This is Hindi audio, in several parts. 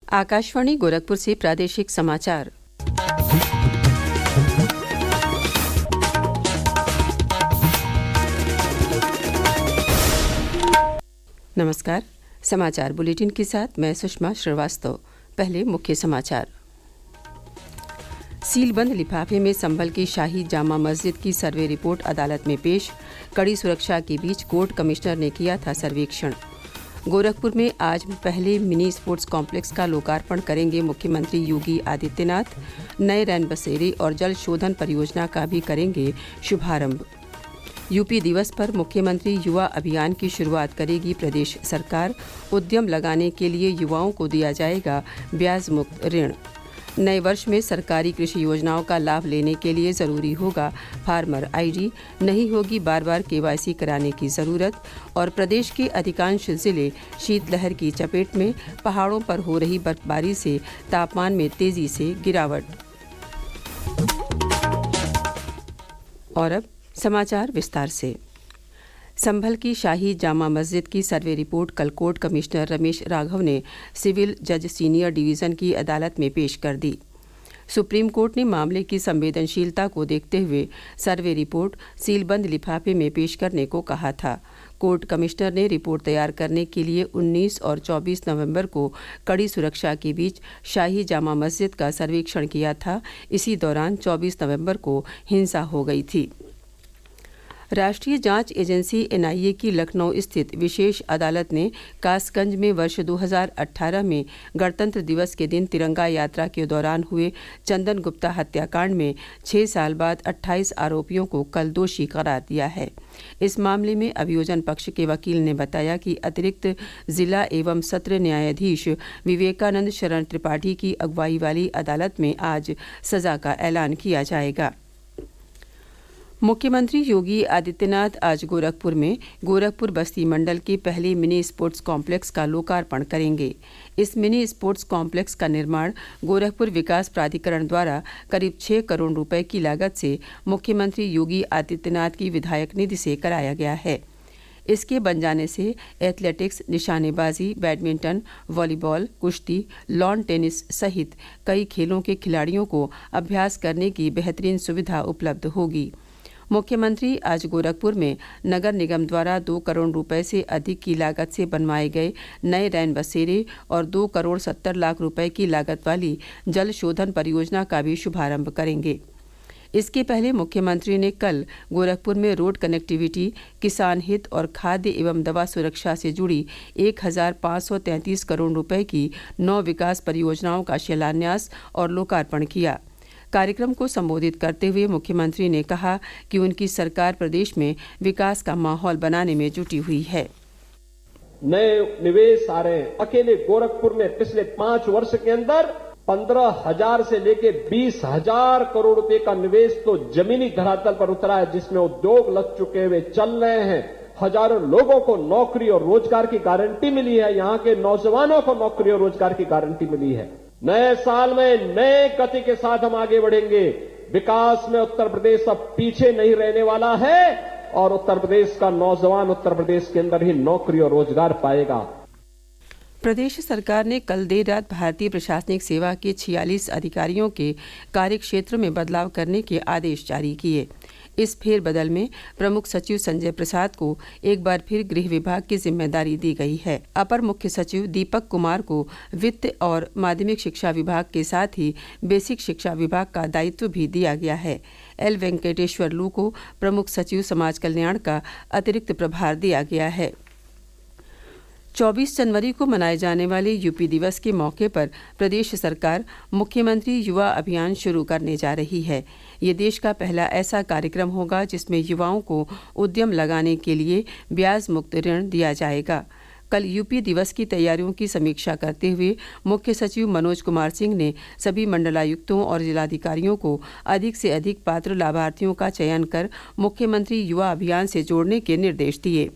आकाशवाणी गोरखपुर से प्रादेशिक समाचार। नमस्कार। समाचार बुलेटिन के साथ मैं सुषमा श्रीवास्तव। पहले मुख्य समाचार। सीलबंद लिफाफे में संभल की शाही जामा मस्जिद की सर्वे रिपोर्ट अदालत में पेश। कड़ी सुरक्षा के बीच कोर्ट कमिश्नर ने किया था सर्वेक्षण। गोरखपुर में आज पहले मिनी स्पोर्ट्स कॉम्प्लेक्स का लोकार्पण करेंगे मुख्यमंत्री योगी आदित्यनाथ। नए रैन बसेरे और जल शोधन परियोजना का भी करेंगे शुभारंभ। यूपी दिवस पर मुख्यमंत्री युवा अभियान की शुरुआत करेगी प्रदेश सरकार। उद्यम लगाने के लिए युवाओं को दिया जाएगा ब्याज मुक्त ऋण। नए वर्ष में सरकारी कृषि योजनाओं का लाभ लेने के लिए ज़रूरी होगा फार्मर आईडी, नहीं होगी बार बार केवाईसी कराने की ज़रूरत। और प्रदेश के अधिकांश ज़िले शीतलहर की चपेट में, पहाड़ों पर हो रही बर्फबारी से तापमान में तेज़ी से गिरावट। और अब समाचार विस्तार से। संभल की शाही जामा मस्जिद की सर्वे रिपोर्ट कल कोर्ट कमिश्नर रमेश राघव ने सिविल जज सीनियर डिवीज़न की अदालत में पेश कर दी। सुप्रीम कोर्ट ने मामले की संवेदनशीलता को देखते हुए सर्वे रिपोर्ट सीलबंद लिफाफे में पेश करने को कहा था। कोर्ट कमिश्नर ने रिपोर्ट तैयार करने के लिए 19 और 24 नवंबर को कड़ी सुरक्षा के बीच शाही जामा मस्जिद का सर्वेक्षण किया था। इसी दौरान 24 नवंबर को हिंसा हो गई थी। राष्ट्रीय जांच एजेंसी एनआईए की लखनऊ स्थित विशेष अदालत ने कासगंज में वर्ष 2018 में गणतंत्र दिवस के दिन तिरंगा यात्रा के दौरान हुए चंदन गुप्ता हत्याकांड में 6 साल बाद 28 आरोपियों को कल दोषी करार दिया है। इस मामले में अभियोजन पक्ष के वकील ने बताया कि अतिरिक्त जिला एवं सत्र न्यायाधीश विवेकानंद शरण त्रिपाठी की अगुवाई वाली अदालत में आज सजा का ऐलान किया जाएगा। मुख्यमंत्री योगी आदित्यनाथ आज गोरखपुर में गोरखपुर बस्ती मंडल के पहले मिनी स्पोर्ट्स कॉम्प्लेक्स का लोकार्पण करेंगे। इस मिनी स्पोर्ट्स कॉम्प्लेक्स का निर्माण गोरखपुर विकास प्राधिकरण द्वारा करीब 6 करोड़ रुपए की लागत से मुख्यमंत्री योगी आदित्यनाथ की विधायक निधि से कराया गया है। इसके बन जाने से एथलेटिक्स, निशानेबाजी, बैडमिंटन, वॉलीबॉल, कुश्ती, लॉन टेनिस सहित कई खेलों के खिलाड़ियों को अभ्यास करने की बेहतरीन सुविधा उपलब्ध होगी। मुख्यमंत्री आज गोरखपुर में नगर निगम द्वारा 2 करोड़ रुपए से अधिक की लागत से बनवाए गए नए रैन बसेरे और 2 करोड़ 70 लाख रुपए की लागत वाली जल शोधन परियोजना का भी शुभारंभ करेंगे। इसके पहले मुख्यमंत्री ने कल गोरखपुर में रोड कनेक्टिविटी, किसान हित और खाद्य एवं दवा सुरक्षा से जुड़ी 1533 करोड़ रुपए की 9 विकास परियोजनाओं का शिलान्यास और लोकार्पण किया। कार्यक्रम को संबोधित करते हुए मुख्यमंत्री ने कहा कि उनकी सरकार प्रदेश में विकास का माहौल बनाने में जुटी हुई है। नए निवेश आ रहे हैं। अकेले गोरखपुर में पिछले 5 वर्ष के अंदर 15,000 से लेके 20,000 करोड़ रुपए का निवेश तो जमीनी धरातल पर उतरा है, जिसमें उद्योग लग चुके हुए चल रहे हैं। हजारों लोगों को नौकरी और रोजगार की गारंटी मिली है। यहां के नौजवानों को नौकरी और रोजगार की गारंटी मिली है। नए साल में नए गति के साथ हम आगे बढ़ेंगे। विकास में उत्तर प्रदेश अब पीछे नहीं रहने वाला है और उत्तर प्रदेश का नौजवान उत्तर प्रदेश के अंदर ही नौकरी और रोजगार पाएगा। प्रदेश सरकार ने कल देर रात भारतीय प्रशासनिक सेवा के 46 अधिकारियों के कार्यक्षेत्र में बदलाव करने के आदेश जारी किए। इस फेरबदल में प्रमुख सचिव संजय प्रसाद को एक बार फिर गृह विभाग की जिम्मेदारी दी गई है। अपर मुख्य सचिव दीपक कुमार को वित्त और माध्यमिक शिक्षा विभाग के साथ ही बेसिक शिक्षा विभाग का दायित्व भी दिया गया है। एल वेंकटेश्वर लू को प्रमुख सचिव समाज कल्याण का अतिरिक्त प्रभार दिया गया है। 24 जनवरी को मनाए जाने वाले यूपी दिवस के मौके पर प्रदेश सरकार मुख्यमंत्री युवा अभियान शुरू करने जा रही है। ये देश का पहला ऐसा कार्यक्रम होगा जिसमें युवाओं को उद्यम लगाने के लिए ब्याज मुक्त ऋण दिया जाएगा। कल यूपी दिवस की तैयारियों की समीक्षा करते हुए मुख्य सचिव मनोज कुमार सिंह ने सभी मंडलायुक्तों और जिलाधिकारियों को अधिक से अधिक पात्र लाभार्थियों का चयन कर मुख्यमंत्री युवा अभियान से जोड़ने के निर्देश दिए।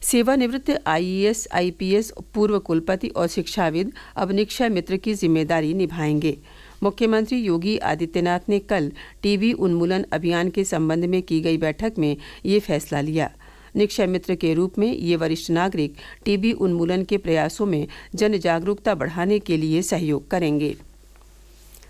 सेवानिवृत्त आईएएस, आईपीएस पूर्व कुलपति और शिक्षाविद अब निक्षय मित्र की जिम्मेदारी निभाएंगे। मुख्यमंत्री योगी आदित्यनाथ ने कल टीबी उन्मूलन अभियान के संबंध में की गई बैठक में ये फैसला लिया। निक्षय मित्र के रूप में ये वरिष्ठ नागरिक टीबी उन्मूलन के प्रयासों में जन जागरूकता बढ़ाने के लिए सहयोग करेंगे।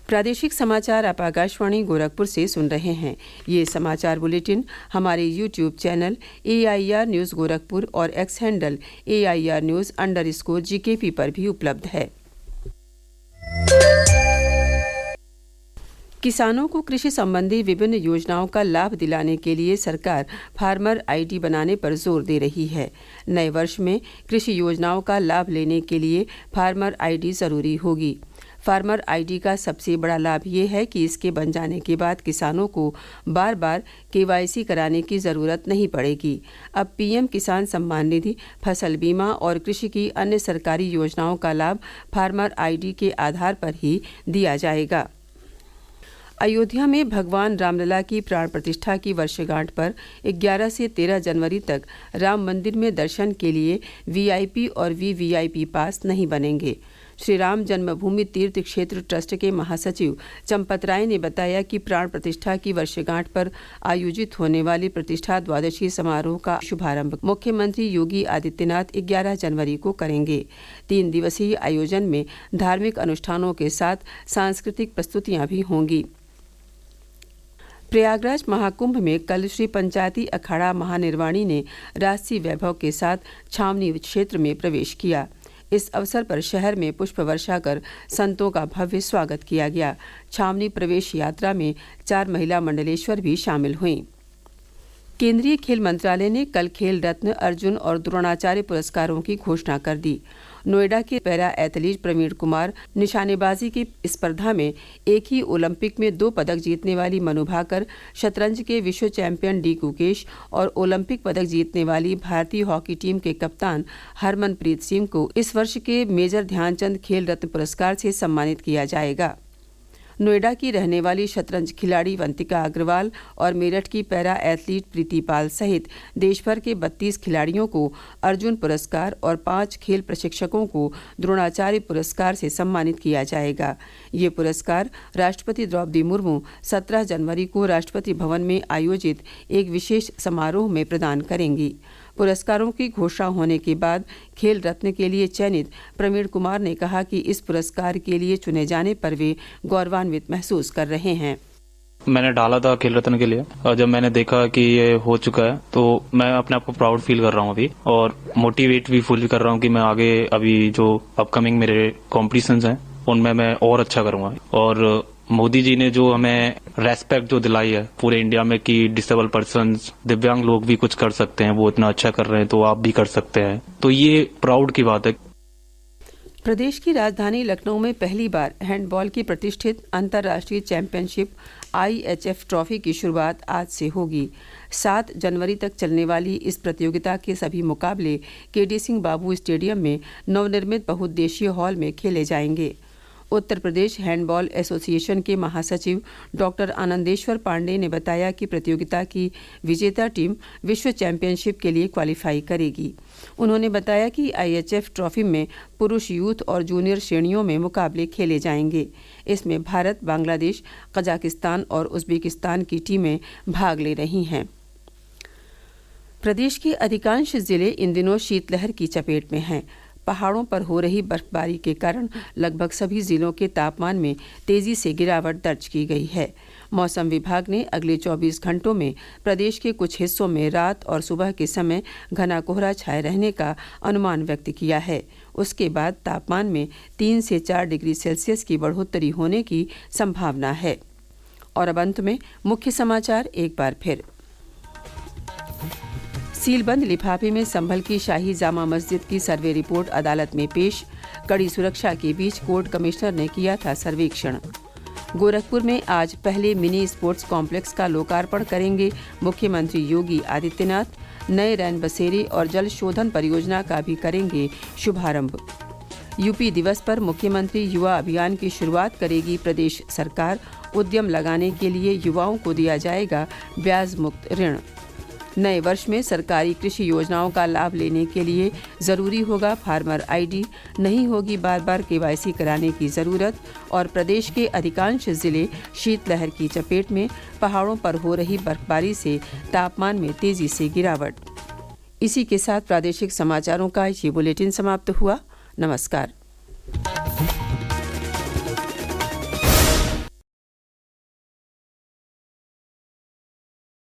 प्रादेशिक समाचार आप आकाशवाणी गोरखपुर से सुन रहे हैं। ये समाचार बुलेटिन हमारे YouTube channel AIR news Gorakhpur और एक्स हैंडल AIR न्यूज़_GKP पर भी उपलब्ध है। किसानों को कृषि संबंधी विभिन्न योजनाओं का लाभ दिलाने के लिए सरकार फार्मर ID बनाने पर जोर दे रही है। नए वर्ष में कृषि योजनाओं का लाभ लेने के लिए फार्मर ID जरूरी होगी। फार्मर ID का सबसे बड़ा लाभ ये है कि इसके बन जाने के बाद किसानों को बार बार KYC कराने की ज़रूरत नहीं पड़ेगी। अब PM किसान सम्मान निधि, फसल बीमा और कृषि की अन्य सरकारी योजनाओं का लाभ फार्मर ID के आधार पर ही दिया जाएगा। अयोध्या में भगवान रामलला की प्राण प्रतिष्ठा की वर्षगांठ पर 11 से 13 जनवरी तक राम मंदिर में दर्शन के लिए VIP और VVIP पास नहीं बनेंगे। श्री राम जन्मभूमि तीर्थ क्षेत्र ट्रस्ट के महासचिव चंपत राय ने बताया कि प्राण प्रतिष्ठा की वर्षगांठ पर आयोजित होने वाली प्रतिष्ठा द्वादशी समारोह का शुभारंभ मुख्यमंत्री योगी आदित्यनाथ 11 जनवरी को करेंगे। 3 दिवसीय आयोजन में धार्मिक अनुष्ठानों के साथ सांस्कृतिक प्रस्तुतियां भी होंगी। प्रयागराज महाकुंभ में कल श्री पंचायती अखाड़ा महानिर्वाणी ने राजसी वैभव के साथ छावनी क्षेत्र में प्रवेश किया। इस अवसर पर शहर में पुष्प वर्षा कर संतों का भव्य स्वागत किया गया। छावनी प्रवेश यात्रा में 4 महिला मंडलेश्वर भी शामिल हुईं। केंद्रीय खेल मंत्रालय ने कल खेल रत्न, अर्जुन और द्रोणाचार्य पुरस्कारों की घोषणा कर दी। नोएडा के पैरा एथलीट प्रवीण कुमार, निशानेबाजी की स्पर्धा में एक ही ओलंपिक में 2 पदक जीतने वाली मनु भाकर, शतरंज के विश्व चैंपियन डी गुकेश और ओलंपिक पदक जीतने वाली भारतीय हॉकी टीम के कप्तान हरमनप्रीत सिंह को इस वर्ष के मेजर ध्यानचंद खेल रत्न पुरस्कार से सम्मानित किया जाएगा। नोएडा की रहने वाली शतरंज खिलाड़ी वंतिका अग्रवाल और मेरठ की पैरा एथलीट प्रीति पाल सहित देश भर के 32 खिलाड़ियों को अर्जुन पुरस्कार और 5 खेल प्रशिक्षकों को द्रोणाचार्य पुरस्कार से सम्मानित किया जाएगा। ये पुरस्कार राष्ट्रपति द्रौपदी मुर्मू 17 जनवरी को राष्ट्रपति भवन में आयोजित एक विशेष समारोह में प्रदान करेंगी। पुरस्कारों की घोषणा होने के बाद खेल रत्न के लिए चयनित प्रवीण कुमार ने कहा कि इस पुरस्कार के लिए चुने जाने पर वे गौरवान्वित महसूस कर रहे हैं। मैंने डाला था खेल रत्न के लिए और जब मैंने देखा कि ये हो चुका है तो मैं अपने आप को प्राउड फील कर रहा हूँ अभी, और मोटिवेट भी फील कर रहा हूँ कि मैं आगे अभी जो अपकमिंग मेरे कॉम्पिटिशंस हैं उनमें मैं और अच्छा करूँगा। और मोदी जी ने जो हमें रेस्पेक्ट जो दिलाई है पूरे इंडिया में कि डिसेबल पर्सन्स, दिव्यांग लोग भी कुछ कर सकते हैं, वो इतना अच्छा कर रहे हैं तो आप भी कर सकते हैं, तो ये प्राउड की बात है। प्रदेश की राजधानी लखनऊ में पहली बार हैंडबॉल की प्रतिष्ठित अंतर्राष्ट्रीय चैंपियनशिप IHF ट्रॉफी की शुरुआत आज से होगी। 7 जनवरी तक चलने वाली इस प्रतियोगिता के सभी मुकाबले KD सिंह बाबू स्टेडियम में नवनिर्मित बहुउद्देशीय हॉल में खेले जाएंगे। उत्तर प्रदेश हैंडबॉल एसोसिएशन के महासचिव डॉक्टर आनंदेश्वर पांडे ने बताया कि प्रतियोगिता की विजेता टीम विश्व चैंपियनशिप के लिए क्वालिफाई करेगी। उन्होंने बताया कि IHF ट्रॉफी में पुरुष यूथ और जूनियर श्रेणियों में मुकाबले खेले जाएंगे। इसमें भारत, बांग्लादेश, कजाकिस्तान और उज्बेकिस्तान की टीमें भाग ले रही हैं। प्रदेश के अधिकांश जिले इन दिनों शीतलहर की चपेट में हैं। पहाड़ों पर हो रही बर्फबारी के कारण लगभग सभी जिलों के तापमान में तेजी से गिरावट दर्ज की गई है। मौसम विभाग ने अगले 24 घंटों में प्रदेश के कुछ हिस्सों में रात और सुबह के समय घना कोहरा छाए रहने का अनुमान व्यक्त किया है। उसके बाद तापमान में 3 से 4 डिग्री सेल्सियस की बढ़ोतरी होने की संभावना है। और अब अंत में मुख्य समाचार एक बार फिर। सीलबंद लिफाफे में संभल की शाही जामा मस्जिद की सर्वे रिपोर्ट अदालत में पेश। कड़ी सुरक्षा के बीच कोर्ट कमिश्नर ने किया था सर्वेक्षण। गोरखपुर में आज पहले मिनी स्पोर्ट्स कॉम्प्लेक्स का लोकार्पण करेंगे मुख्यमंत्री योगी आदित्यनाथ। नए रैन बसेरे और जल शोधन परियोजना का भी करेंगे शुभारंभ। यूपी दिवस पर मुख्यमंत्री युवा अभियान की शुरुआत करेगी प्रदेश सरकार। उद्यम लगाने के लिए युवाओं को दिया जाएगा ब्याज मुक्त ऋण। नए वर्ष में सरकारी कृषि योजनाओं का लाभ लेने के लिए ज़रूरी होगा फार्मर ID, नहीं होगी बार बार KYC कराने की ज़रूरत। और प्रदेश के अधिकांश जिले शीतलहर की चपेट में, पहाड़ों पर हो रही बर्फबारी से तापमान में तेज़ी से गिरावट। इसी के साथ प्रादेशिक समाचारों का ये बुलेटिन समाप्त हुआ। नमस्कार।